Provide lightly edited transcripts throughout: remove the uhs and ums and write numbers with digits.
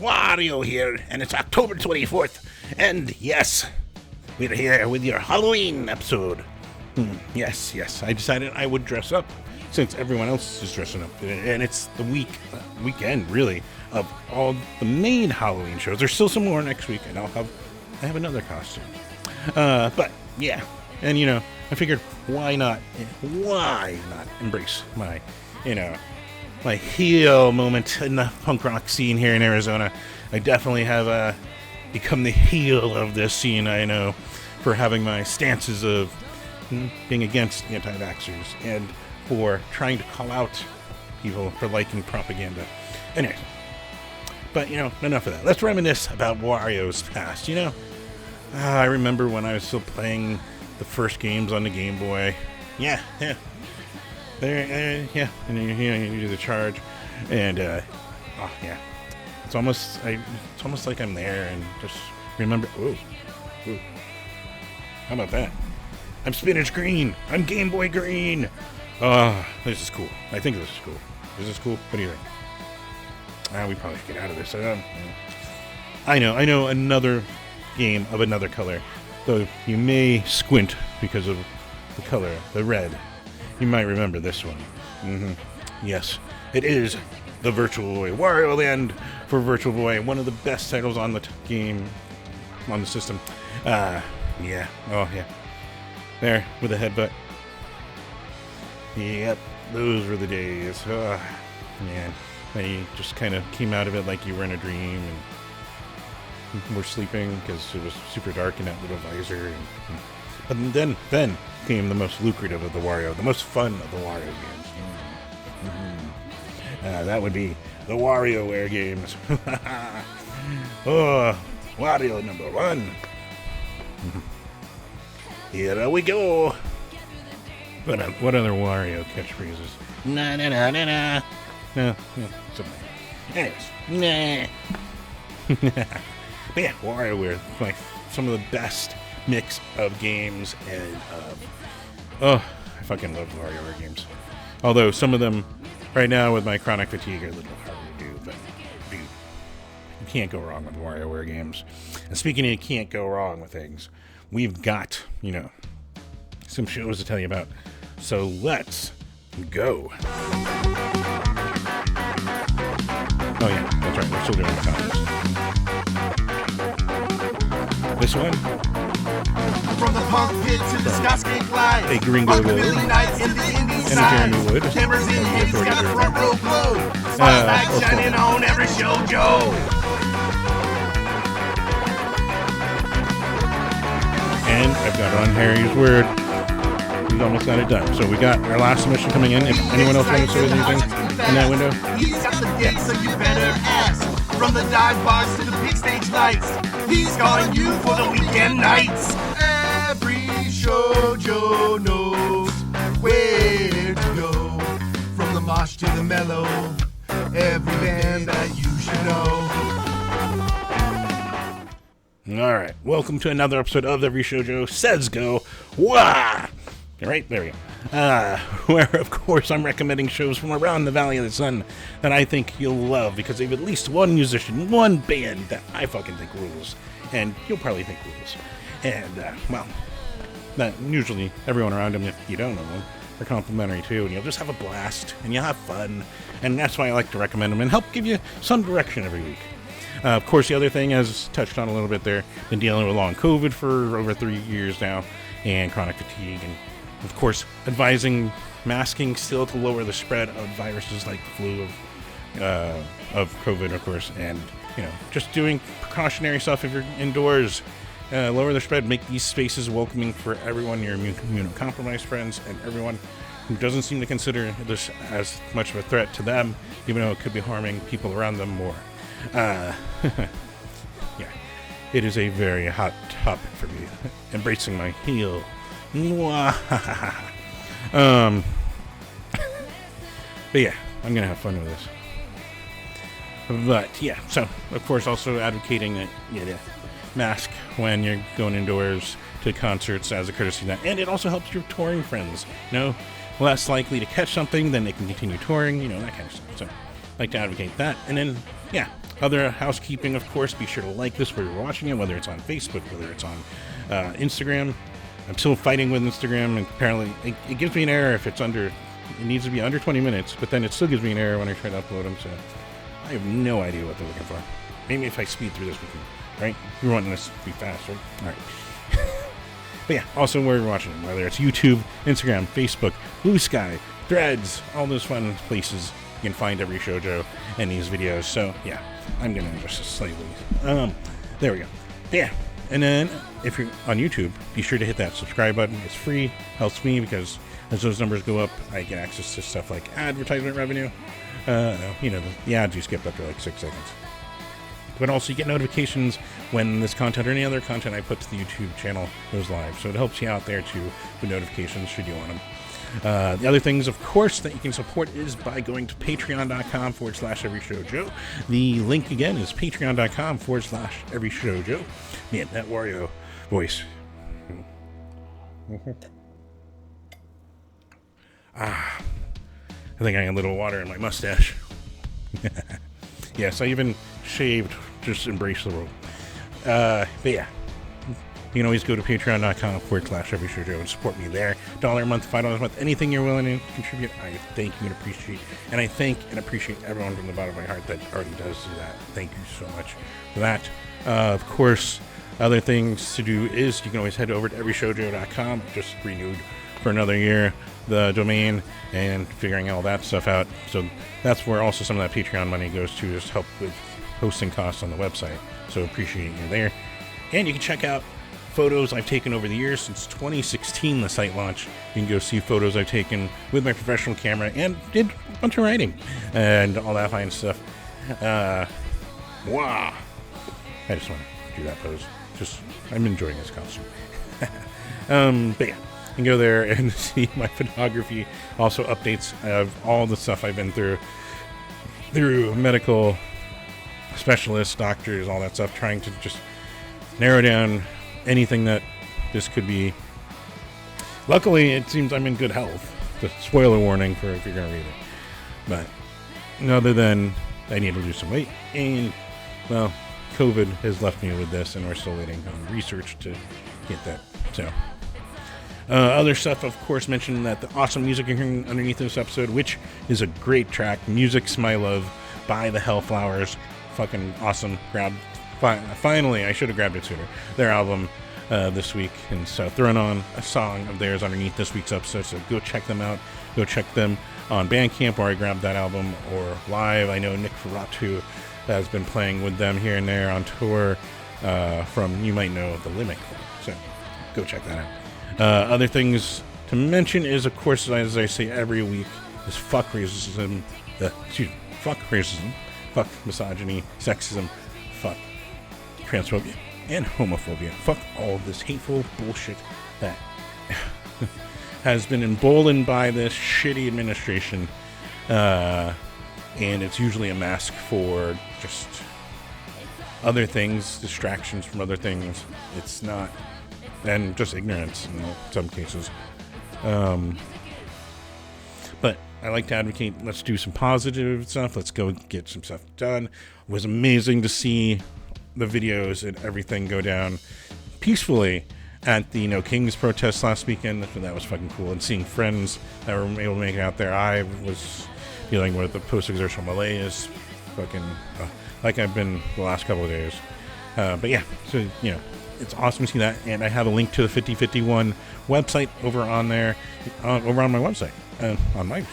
Wario here, and it's October 24th, and yes, we're here with your Halloween episode. Yes, I decided I would dress up, since everyone else is dressing up, and it's the weekend, really, of all the main Halloween shows. There's still some more next week, and I have another costume. But, yeah, and I figured, why not embrace my heel moment in the punk rock scene here in Arizona. I definitely have become the heel of this scene, I know, for having my stances of being against anti-vaxxers and for trying to call out people for liking propaganda. Anyway, but enough of that. Let's reminisce about Wario's past. I remember when I was still playing the first games on the Game Boy. Yeah. There, and you do the charge, and it's almost like I'm there, and just remember. Ooh, how about that? I'm spinach green. I'm Game Boy green. This is cool. I think this is cool. Is this cool? What do you think? We probably should get out of this. I know another game of another color, though you may squint because of the color, the red. You might remember this one. Yes, it is the Virtual Boy. Wario Land for Virtual Boy. One of the best titles on the game, on the system. Yeah. Oh, yeah. There, with a headbutt. Yep, those were the days. Man. And you just kind of came out of it like you were in a dream and were sleeping because it was super dark in that little visor. But then came the most lucrative of the Wario, the most fun of the Wario games. That would be the WarioWare games. Wario number 1. Here we go. What other Wario catchphrases? Na. No, something. Anyways, but yeah, WarioWare, like some of the best mix of games, and I fucking love WarioWare games. Although some of them, right now with my chronic fatigue, are a little harder to do, but dude, you can't go wrong with WarioWare games. And speaking of you can't go wrong with things, we've got, some shows to tell you about. So let's go. Oh yeah, that's right, we're still doing the comments. This one? From the punk pit to the Skyscape Live. A Gringo Wood. And a Jeremy Wood. Cameras in hand, he's got a front row glow. Spotlight shining on every show, Joe. And I've got on Harry's word. He's almost got it done. So we got our last submission coming in. If anyone else wants to say anything in that window. He's got the date, so you better ask. From the dive bars to the big stage lights, he's calling you for the weekend nights. Every show Joe knows where to go. From the mosh to the mellow, every band that you should know. All right, welcome to another episode of Every Show Joe Says Go. Wah! Right, there we go. Where, of course, I'm recommending shows from around the Valley of the Sun that I think you'll love because they have at least one musician, one band that I fucking think rules. And you'll probably think rules. And, that usually everyone around them, if you don't know them, are complimentary too. And you'll just have a blast and you'll have fun. And that's why I like to recommend them and help give you some direction every week. Of course, the other thing, as touched on a little bit there, been dealing with long COVID for over 3 years now and chronic fatigue and of course, advising masking still to lower the spread of viruses like the flu of COVID, of course, and just doing precautionary stuff if you're indoors. Lower the spread, make these spaces welcoming for everyone, your immunocompromised friends, and everyone who doesn't seem to consider this as much of a threat to them, even though it could be harming people around them more. Yeah, it is a very hot topic for me. Embracing my heel. But yeah, I'm gonna have fun with this. But yeah, so of course also advocating that mask when you're going indoors to concerts as a courtesy of that, and it also helps your touring friends. Less likely to catch something, then they can continue touring. That kind of stuff. So I like to advocate that, and then Other housekeeping, of course, be sure to like this where you're watching it, whether it's on Facebook, whether it's on Instagram. I'm still fighting with Instagram, and apparently it gives me an error if it's under, it needs to be under 20 minutes, but then it still gives me an error when I try to upload them, so I have no idea what they're looking for. Maybe if I speed through this, we can, right? You're wanting this to be fast, right? All right. But yeah, also where you're watching it, whether it's YouTube, Instagram, Facebook, Blue Sky, Threads, all those fun places you can find every shoujo and these videos. So yeah, I'm gonna just slightly, there we go. Yeah, and then if you're on YouTube, be sure to hit that subscribe button. It's free, helps me because as those numbers go up, I get access to stuff like advertisement revenue. The ads you skipped up to like 6 seconds. But also you get notifications when this content or any other content I put to the YouTube channel goes live. So it helps you out there too with notifications should you want them. The other things, of course, that you can support is by going to patreon.com/everyshowjoe. The link again is patreon.com/everyshowjoe. Me and that Wario voice. I think I got a little water in my mustache. Yes, I even shaved. Just embrace the world. But yeah, you can always go to patreon.com/everyshowjoe and support me there. $1 a month, $5 a month, anything you're willing to contribute, I thank you and appreciate. And I thank and appreciate everyone from the bottom of my heart that already does do that. Thank you so much for that. Of course, other things to do is you can always head over to everyshowjoe.com. Just renewed for another year the domain and figuring all that stuff out. So that's where also some of that Patreon money goes to, just help with hosting costs on the website. So appreciate you there. And you can check out photos I've taken over the years since 2016, the site launch. You can go see photos I've taken with my professional camera and did a bunch of writing and all that fine stuff. Wow. I just want to do that pose. I'm enjoying this costume. But yeah, you can go there and see my photography. Also updates of all the stuff I've been through medical specialists, doctors, all that stuff, trying to just narrow down anything that this could be. Luckily, it seems I'm in good health. The spoiler warning for if you're going to read it. But other than I need to lose some weight, and well, COVID has left me with this, and we're still waiting on research to get that. So, other stuff, of course, mentioned that the awesome music you're hearing underneath this episode, which is a great track, Music's My Love by the Hellflowers. Fucking awesome. Finally, I should have grabbed it sooner. Their album this week, and so throwing on a song of theirs underneath this week's episode. So go check them out. Go check them on Bandcamp, where I grabbed that album, or live. I know Nick Ferratu has been playing with them here and there on tour from, you might know, the Limit Club. So go check that out. Other things to mention is, of course, as I say every week, is fuck racism. Fuck racism. Fuck misogyny, sexism, fuck transphobia, and homophobia. Fuck all of this hateful bullshit that has been emboldened by this shitty administration. And it's usually a mask for just other things, distractions from other things. It's not, and just ignorance in some cases. But I like to advocate, let's do some positive stuff. Let's go get some stuff done. It was amazing to see the videos and everything go down peacefully at the No Kings protest last weekend. That was fucking cool. And seeing friends that were able to make it out there. I was dealing with the post-exertional malaise, fucking like I've been the last couple of days. But yeah, so, it's awesome to see that. And I have a link to the 5051 website over on there, over on my website, on my website.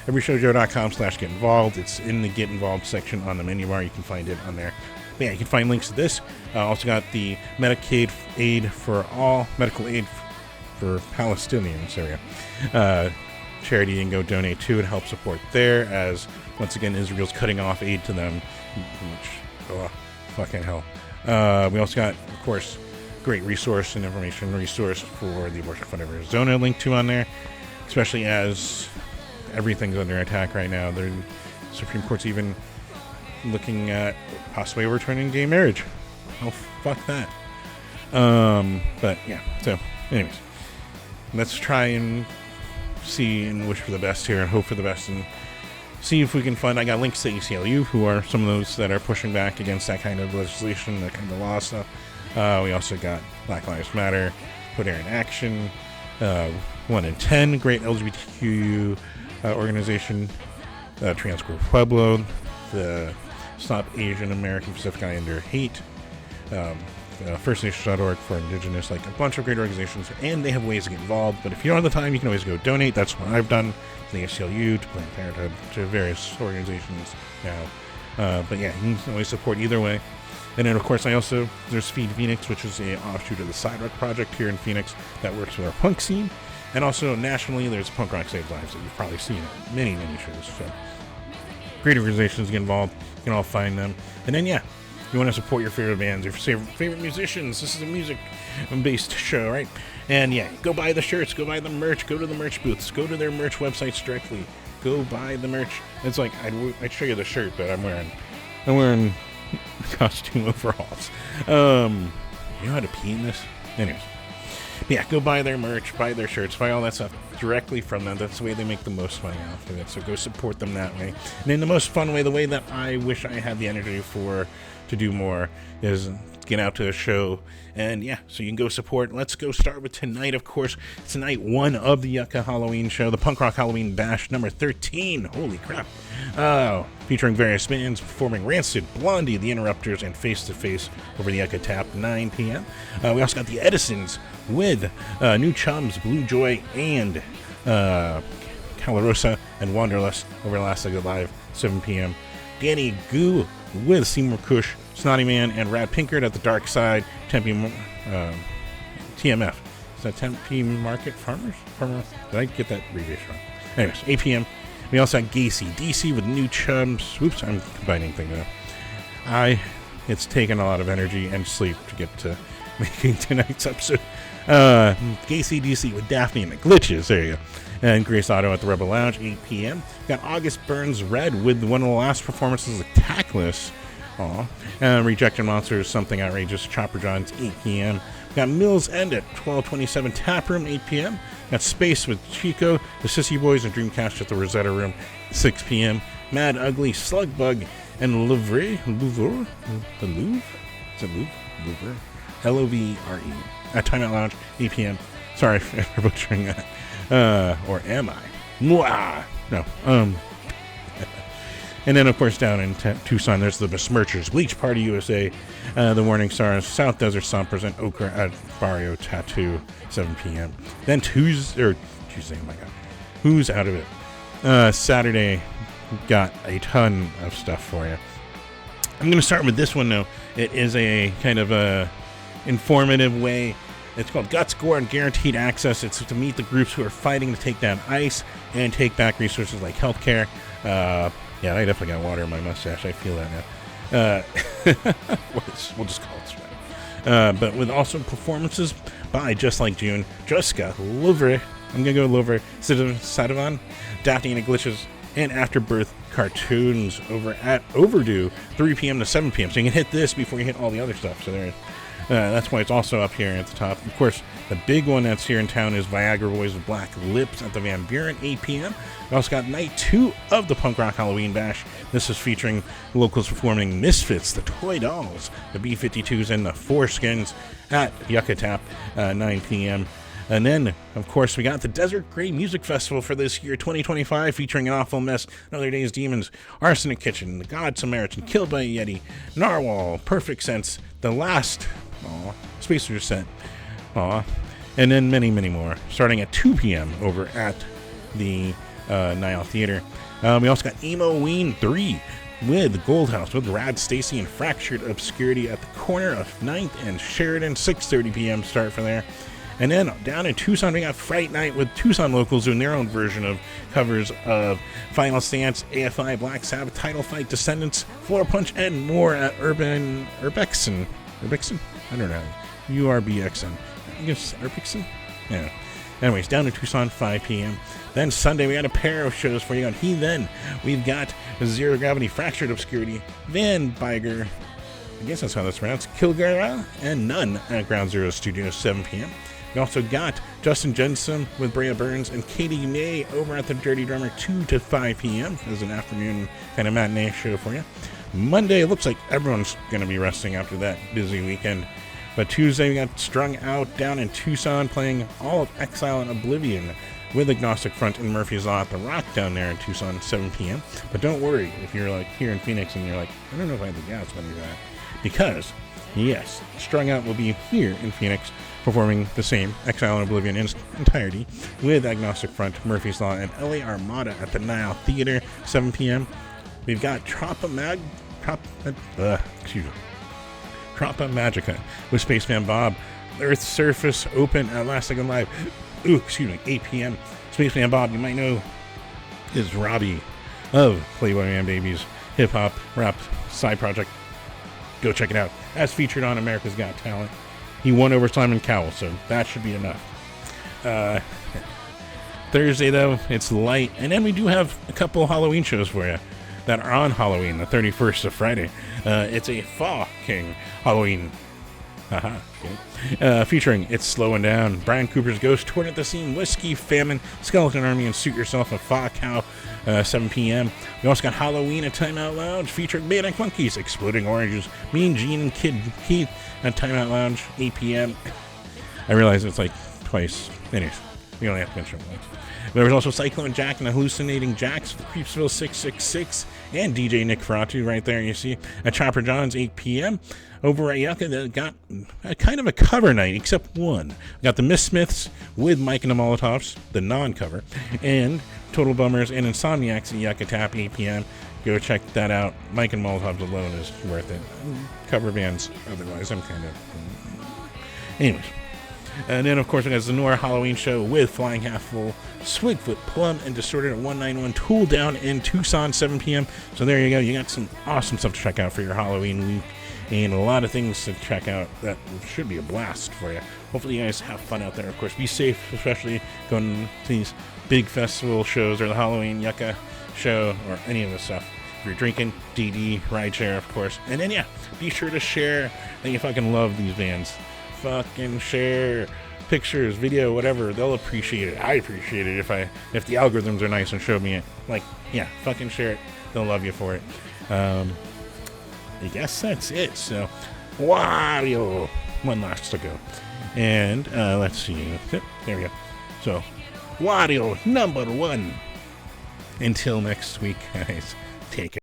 everyshowjoe.com/get involved. It's in the Get Involved section on the menu bar. You can find it on there. But yeah, you can find links to this. Also got the medical aid for Palestinians. There we go. Charity you can go donate to and help support there, as once again Israel's cutting off aid to them, which fucking hell. We also got, of course, great resource and information resource for the Abortion Fund of Arizona link to on there, especially as everything's under attack right now. The Supreme Court's even looking at possibly overturning gay marriage. Oh, fuck that. But yeah, so anyways, let's try and see and wish for the best here and hope for the best and see if we can find. I got links to ACLU, who are some of those that are pushing back against that kind of legislation, that kind of law stuff. We also got Black Lives Matter, Put Air in Action, 1 in 10, great LGBTQ organization, Transgroup Pueblo, the Stop Asian American Pacific Islander Hate, FirstNations.org for Indigenous, like a bunch of great organizations, and they have ways to get involved. But if you don't have the time, you can always go donate. That's what I've done to the ACLU, to Planned Parenthood, to various organizations now. But yeah, you can always support either way. And then, of course, there's Feed Phoenix, which is an offshoot of the Sidewalk Project here in Phoenix that works with our punk scene. And also, nationally, there's Punk Rock Saves Lives that you've probably seen at many, many shows. So, great organizations get involved. You can all find them. And then, yeah, you want to support your favorite bands, your favorite musicians. This is a music-based show, right? And, yeah, go buy the shirts, go buy the merch, go to the merch booths, go to their merch websites directly. Go buy the merch. It's like, I'd show you the shirt, but I'm wearing costume overalls. You know how to pee in this? Anyways. Yeah, go buy their merch, buy their shirts, buy all that stuff directly from them. That's the way they make the most money off of it. So go support them that way. And in the most fun way, the way that I wish I had the energy to do more, is get out to a show. And yeah, so you can go support. Let's go start with tonight, of course. It's night 1 of the Yucca Halloween Show, the Punk Rock Halloween Bash number 13. Holy crap. Featuring various bands performing Rancid, Blondie, The Interrupters, and Face to Face over the Yucca Tap, 9 p.m. We also got the Edisons with New Chums, Blue Joy, and Calarosa and Wanderlust over Last Exit Live, 7 p.m. Danny Goo with Seymour Kush, Snotty Man, and Rad Pinkard at the Dark Side, Tempe TMF. Is that Tempe Market Farmers? Did I get that abbreviation wrong? Anyways, 8 p.m. We also got Gacy DC with New Chums. Oops, I'm combining things now. It's taken a lot of energy and sleep to get to making tonight's episode. Gacy DC with Daphne and the Glitches. There you go. And Grace Otto at the Rebel Lounge, 8 p.m. Got August Burns Red with one of the last performances of Tactless. Rejected Monsters, Something Outrageous, Chopper John's, 8 p.m. Got Mills End at 1227 Tap Room, 8 p.m. Got Space with Chico, the Sissy Boys, and Dreamcast at the Rosetta Room, 6 p.m. Mad Ugly, Slugbug, and Louvre. The Louvre? Is it Louvre? L-O-V-R-E. At Timeout Lounge, 8 p.m. Sorry for butchering that. Or am I? Mwah! No. And then, of course, down in Tucson, there's the Besmirchers, Bleach Party USA, the Warning Stars, South Desert Stompers, and Ochre at Barrio Tattoo, 7 p.m. Then Tuesday, oh my God, who's out of it? Saturday, got a ton of stuff for you. I'm going to start with this one, though. It is a kind of a informative way. It's called Guts, Gore, and Guaranteed Access. It's to meet the groups who are fighting to take down ICE and take back resources like healthcare. Yeah, I definitely got water in my mustache. I feel that now. We'll just call it straight. But with also performances by Just Like June, Jessica, Louvre, I'm going to go Louvre, Sadavan, Daphne and the Glitches, and Afterbirth Cartoons over at Overdue, 3 p.m. to 7 p.m. So you can hit this before you hit all the other stuff. So there. That's why it's also up here at the top. Of course, the big one that's here in town is Viagra Boys with Black Lips at the Van Buren, 8 p.m. We also got night 2 of the Punk Rock Halloween Bash. This is featuring locals performing Misfits, the Toy Dolls, the B-52s, and the Foreskins at Yucca Tap, 9 p.m. And then, of course, we got the Desert Gray Music Festival for this year, 2025, featuring An Awful Mess, Another Day's Demons, Arsenic Kitchen, The God Samaritan, Killed by a Yeti, Narwhal, Perfect Sense, The Last, Spacer Set, and then many, many more, starting at 2 p.m. over at the Nile Theater. We also got Emo Ween 3 with Gold House with Rad Stacy and Fractured Obscurity at the corner of 9th and Sheridan, 6:30 p.m. start from there. And then down in Tucson, we got Fright Night with Tucson locals doing their own version of covers of Final Stance, AFI, Black Sabbath, Title Fight, Descendants, Floor Punch, and more at Urbexon? I don't know. URBXN. I guess Urbexon? Yeah. Anyways, down in Tucson, 5 p.m. Then Sunday, we got a pair of shows for you on Then we've got Zero Gravity, Fractured Obscurity, Van Biger, I guess that's how that's pronounced, Kilgara, and None at Ground Zero Studios, 7 p.m. We also got Justin Jensen with Brea Burns and Katie May over at the Dirty Drummer 2 to 5 p.m. as an afternoon kind of matinee show for you. Monday, it looks like everyone's going to be resting after that busy weekend. But Tuesday, we got Strung Out down in Tucson playing all of Exile and Oblivion with Agnostic Front and Murphy's Law at the Rock down there in Tucson, 7 p.m. But don't worry if you're like here in Phoenix and you're like, I don't know if I have the gas money for that. Because, yes, Strung Out will be here in Phoenix performing the same Exile and Oblivion in its entirety with Agnostic Front, Murphy's Law, and LA Armada at the Nile Theater, 7 p.m. We've got Tropa Magica with Spaceman Bob, Earth's Surface Open at Last Second Live. 8 p.m. Spaceman Bob, you might know, is Robbie of Playboy Man Babies hip hop rap side project. Go check it out. As featured on America's Got Talent. He won over Simon Cowell, so that should be enough. Thursday, though, it's light. And then we do have a couple Halloween shows for you that are on Halloween, the 31st of Friday. It's a Fall King Halloween. Featuring It's Slowing Down, Brian Cooper's Ghost, Torn at the Scene, Whiskey, Famine, Skeleton Army, and Suit Yourself at Fa Cow, 7 p.m. We also got Halloween at Time Out Lounge featuring Manic Monkeys, Exploding Oranges, Mean Gene and Kid Keith at Time Out Lounge, 8 p.m. I realize it's like twice. Anyways, we only have to mention it once. There was also Cyclone Jack and the Hallucinating Jacks, Creepsville 666, and DJ Nick Ferratu right there, you see, at Chopper John's, 8 p.m. Over at Yucca, that got a kind of a cover night, except one. We got the Miss Smiths with Mike and the Molotovs, the non-cover, and Total Bummers and Insomniacs at Yucca Tap, 8 p.m. Go check that out. Mike and Molotovs alone is worth it. Cover bands, otherwise, I'm kind of... Anyways. And then, of course, we got the Zanora Halloween Show with Flying Half Full, Swigfoot, Plum, and Distorted at 191 Tool Down in Tucson, 7 p.m. So there you go. You got some awesome stuff to check out for your Halloween week and a lot of things to check out that should be a blast for you. Hopefully you guys have fun out there. Of course, be safe, especially going to these big festival shows or the Halloween Yucca show or any of this stuff. If you're drinking, DD, rideshare, of course. And then, yeah, be sure to share that you fucking love these bands. Fucking share pictures, video, whatever. They'll appreciate it. I appreciate it if the algorithms are nice and show me it. Like, yeah, fucking share it. They'll love you for it. I guess that's it. So, Wario, one last to go. And let's see. There we go. So, Wario number 1. Until next week, guys. Take care.